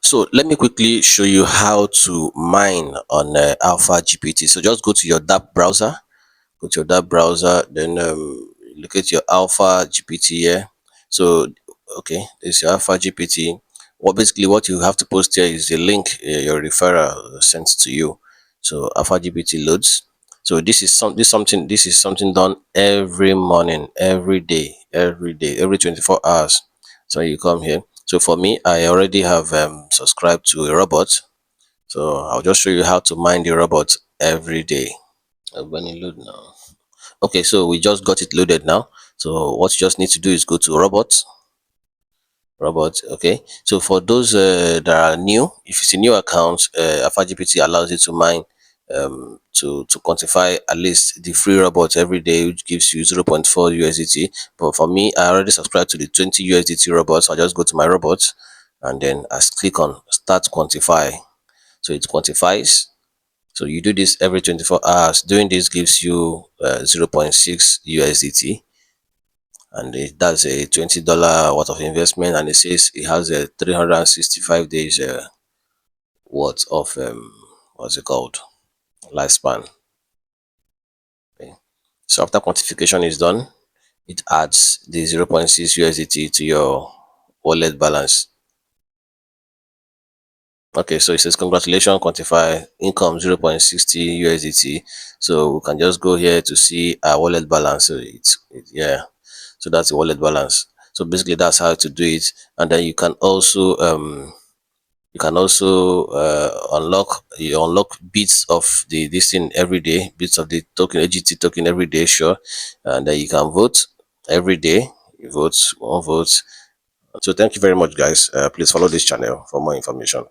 So let me quickly show you how to mine on AlphaGPT. So just go to your dApp browser, then look at your AlphaGPT here. So okay, this is your AlphaGPT. What you have to post here is the link your referrer sent to you. So AlphaGPT loads. So this is something done every morning, every day, every 24 hours. So you come here. So for me, I already have subscribed to a robot. So I'll just show you how to mine the robot every day. When you load now. Okay, so we just got it loaded now. So what you just need to do is go to robot. Okay, so for those that are new, if it's a new account, AlphaGPT allows you to mine to quantify at least the free robot every day, which gives you 0.4 USDT. But for me, I already subscribed to the 20 USDT robot, so I just go to my robot and then I click on start quantify. So it quantifies. So you do this every 24 hours. Doing this gives you 0.6 USDT, and that's a $20 worth of investment, and it says it has a 365 days worth of what's it called, lifespan. Okay. So after quantification is done, it adds the 0.6 USDT to your wallet balance. Okay, so it says congratulations, quantify income 0.60 USDT. So we can just go here to see our wallet balance. So yeah, so that's the wallet balance. So basically that's how to do it. And then you can also unlock bits of this thing every day, bits of the token, AGT token every day, sure. And then you can vote every day. You vote one vote. So thank you very much, guys. Please follow this channel for more information.